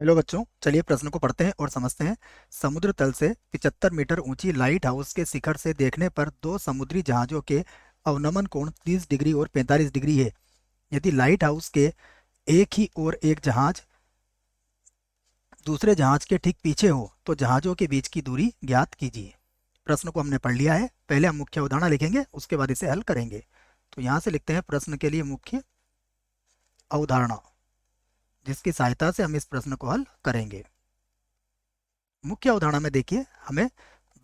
Hello बच्चों, चलिए प्रश्न को पढ़ते हैं और समझते हैं। समुद्र तल से 75 मीटर ऊंची लाइट हाउस के शिखर से देखने पर दो समुद्री जहाजों के अवनमन कोण 30 डिग्री और 45 डिग्री है। यदि लाइट हाउस के एक ही ओर एक जहाज दूसरे जहाज के ठीक पीछे हो तो जहाजों के बीच की दूरी ज्ञात कीजिए। प्रश्न को हमने पढ़ लिया है। पहले हम मुख्य उदाहरण लिखेंगे, उसके बाद इसे हल करेंगे। तो यहाँ से लिखते हैं प्रश्न के लिए मुख्य अवधारणा, जिसकी सहायता से हम इस प्रश्न को हल करेंगे। मुख्य अवधारणा में देखिए, हमें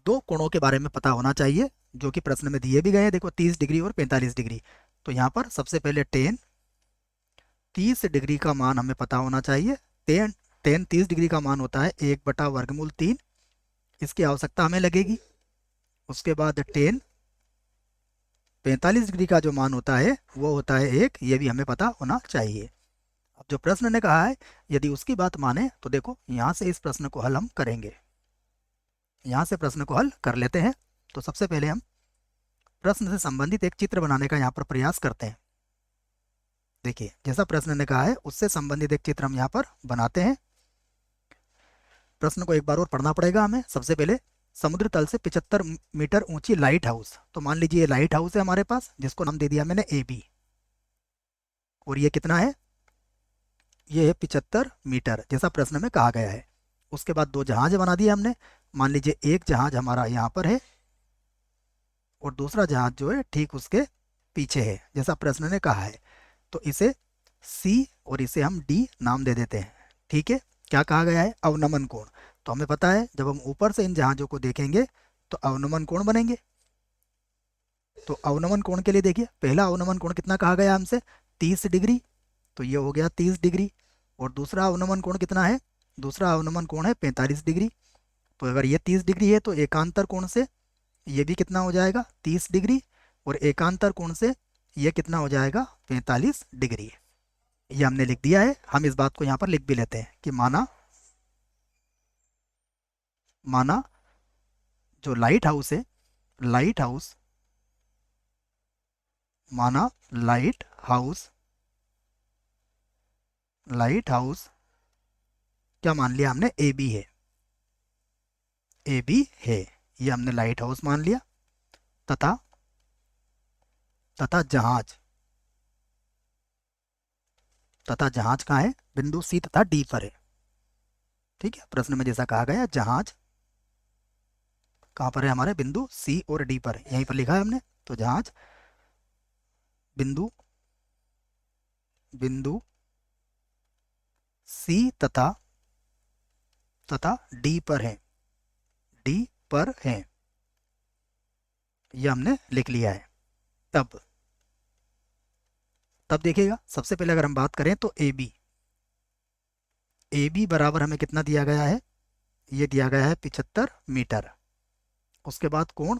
दो कोणों के बारे में पता होना चाहिए जो कि प्रश्न में दिए भी गए हैं। देखो, 30 डिग्री और 45 डिग्री। तो यहाँ पर सबसे पहले टेन 30 डिग्री का मान हमें पता होना चाहिए। टेन टेन 30 डिग्री का मान होता है 1/वर्गमूल 3। इसकी आवश्यकता हमें लगेगी। उसके बाद टेन 45 डिग्री का जो मान होता है वो होता है 1। ये भी हमें पता होना चाहिए। अब जो प्रश्न ने कहा है, यदि उसकी बात माने तो देखो, यहाँ से इस प्रश्न को हल हम करेंगे। यहाँ से प्रश्न को हल कर लेते हैं। तो सबसे पहले हम प्रश्न से संबंधित एक चित्र बनाने का यहाँ पर प्रयास करते हैं। देखिए, जैसा प्रश्न ने कहा है उससे संबंधित एक चित्र हम यहाँ पर बनाते हैं। प्रश्न को एक बार और पढ़ना पड़ेगा हमें। सबसे पहले, समुद्र तल से 75 मीटर ऊंची लाइट हाउस। तो मान लीजिए ये लाइट हाउस है हमारे पास, जिसको नाम दे दिया मैंने ए बी। और ये कितना है? ये है 75 मीटर, जैसा प्रश्न में कहा गया है। उसके बाद दो जहाज बना दिए हमने। मान लीजिए एक जहाज हमारा यहाँ पर है और दूसरा जहाज जो है ठीक उसके पीछे है, जैसा प्रश्न ने कहा है। तो इसे सी और इसे हम डी नाम दे देते हैं। ठीक है। क्या कहा गया है? अवनमन कोण। तो हमें पता है जब हम ऊपर से इन जहाजों को देखेंगे तो अवनमन कोण बनेंगे। तो अवनमन कोण के लिए देखिए, पहला अवनमन कोण कितना कहा गया हमसे? 30 डिग्री। तो ये हो गया 30 डिग्री। और दूसरा अवनमन कोण कितना है? दूसरा अवनमन कोण है 45 डिग्री। तो अगर ये 30 डिग्री है तो एकांतर कोण से ये भी कितना हो जाएगा? 30 डिग्री। और एकांतर कोण से ये कितना हो जाएगा? 45 डिग्री। ये हमने लिख दिया है। हम इस बात को यहाँ पर लिख भी लेते हैं कि माना माना जो लाइट हाउस है, लाइट हाउस, माना लाइट हाउस, लाइट हाउस क्या मान लिया हमने? ए बी है। ए बी है, ये हमने लाइट हाउस मान लिया। तथा तथा जहाज, तथा जहाज कहाँ है? बिंदु सी तथा डी पर है। ठीक है, प्रश्न में जैसा कहा गया, जहाज कहाँ पर है हमारे? बिंदु सी और डी पर, यहीं पर लिखा है हमने। तो जहाज बिंदु बिंदु सी तथा तथा डी पर है, डी पर है। ये हमने लिख लिया है। तब तब देखिएगा, सबसे पहले अगर हम बात करें तो ए बी बराबर हमें कितना दिया गया है? ये दिया गया है 75 मीटर। उसके बाद कोण,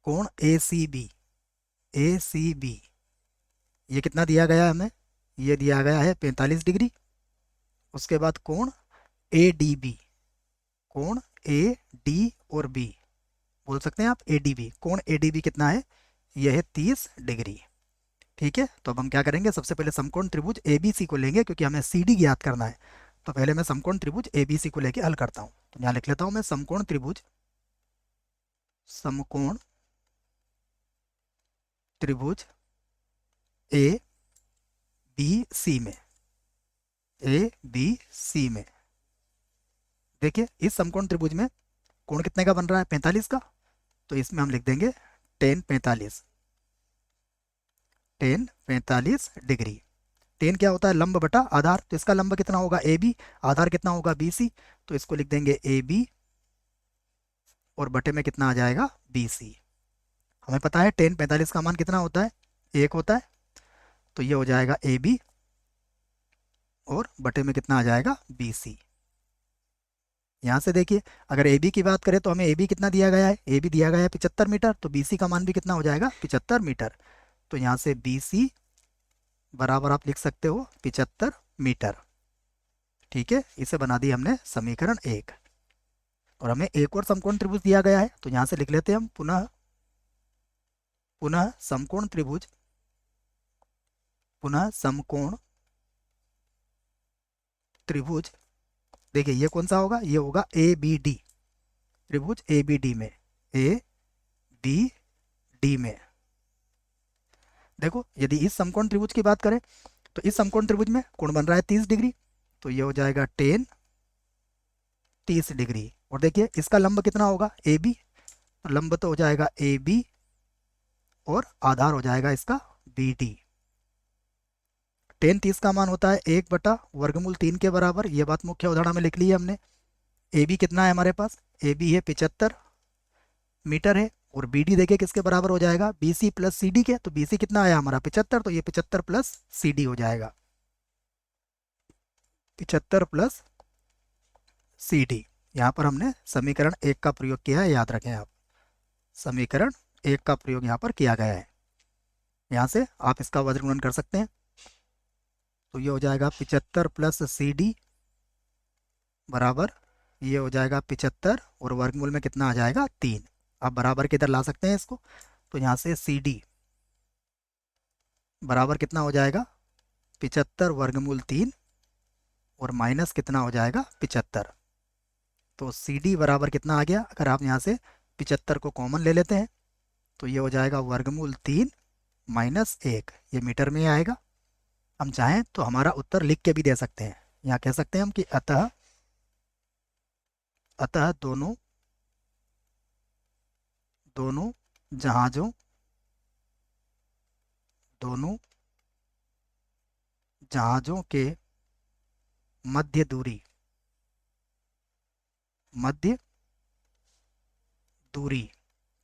कोण ए सी बी, ए सी बी ये कितना दिया गया है हमें? ये दिया गया है 45 डिग्री। उसके बाद कोण ए डी बी, कोण ए डी और बी, बोल सकते हैं आप ए डी बी। कोण ए डी बी कितना है? यह है 30 डिग्री। ठीक है। तो अब हम क्या करेंगे? सबसे पहले समकोण त्रिभुज एबीसी को लेंगे, क्योंकि हमें सी डी ज्ञात करना है। तो पहले मैं समकोण त्रिभुज एबीसी को लेके हल करता हूँ। तो यहाँ लिख लेता हूँ मैं समकोण त्रिभुज, समकोण त्रिभुज ए बी सी में, ए बी सी में देखिए, इस समकोण त्रिभुज में कोण कितने का बन रहा है? 45 का। तो इसमें हम लिख देंगे टेन 45, टेन 45 डिग्री। टेन क्या होता है? लंब बटा आधार। तो इसका लंब कितना होगा? A B. आधार कितना होगा? B C. तो इसको लिख देंगे ए बी और बटे में कितना आ जाएगा? B C. हमें पता है टेन 45 का मान कितना होता है? 1 होता है। तो ये हो जाएगा ए बी और बटे में कितना आ जाएगा? B C. यहाँ से देखिए, अगर ए बी की बात करें तो हमें ए बी कितना दिया गया है? ए बी दिया गया है 75 मीटर। तो बी सी का मान भी कितना हो जाएगा? 75 मीटर। तो यहाँ से बी सी बराबर आप लिख सकते हो 75 मीटर। ठीक है, इसे बना दिया हमने समीकरण 1। और हमें एक और समकोण त्रिभुज दिया गया है, तो यहाँ से लिख लेते हैं हम पुनः, पुनः समकोण त्रिभुज, पुनः समकोण त्रिभुज, देखिए ये कौन सा होगा, ये होगा ए बी डी, त्रिभुज ए बी डी में, ए बी डी में। देखो यदि इस समकोण त्रिभुज की बात करें तो इस समकोण त्रिभुज में कोण बन रहा है 30 डिग्री, तो ये हो जाएगा 10 30 डिग्री। और देखिए इसका लंब कितना होगा, ए बी, तो लंब तो हो जाएगा ए बी और आधार हो जाएगा इसका बी डी। 10 30 का मान होता है 1/वर्गमूल 3 के बराबर, ये बात मुख्य उदाहरण में लिख ली है हमने। ए बी कितना है हमारे पास, ए बी है 75 मीटर है, और बी डी देखिए किसके बराबर हो जाएगा, B C plus C D के, तो बी सी कितना आया हमारा 75, तो ये 75 प्लस सी डी हो जाएगा, 75 प्लस सी डी। यहाँ पर हमने समीकरण 1 का प्रयोग किया है, याद रखें आप, समीकरण 1 का प्रयोग यहाँ पर किया गया है। यहाँ से आप इसका वज्रगुणन कर सकते हैं, तो ये हो जाएगा 75 प्लस सी डी बराबर, ये हो जाएगा 75 और वर्गमूल में कितना आ जाएगा 3। आप बराबर के इधर ला सकते हैं इसको, तो यहाँ से सी डी बराबर कितना हो जाएगा 75 वर्गमूल 3 और माइनस कितना हो जाएगा 75, तो सी डी बराबर कितना आ गया, अगर आप यहाँ से 75 को कॉमन ले लेते हैं तो ये हो जाएगा वर्गमूल 3 माइनस 1, ये मीटर में आएगा। हम चाहें तो हमारा उत्तर लिख के भी दे सकते हैं, यहाँ कह सकते हैं हम कि अतः दोनों जहाजों के मध्य दूरी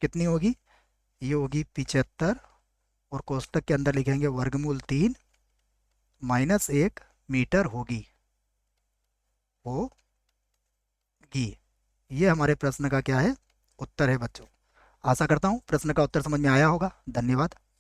कितनी होगी, ये होगी 75 और कोष्टक के अंदर लिखेंगे वर्गमूल 3 माइनस 1 मीटर होगी। ये हमारे प्रश्न का क्या है, उत्तर है बच्चों। आशा करता हूँ प्रश्न का उत्तर समझ में आया होगा। धन्यवाद।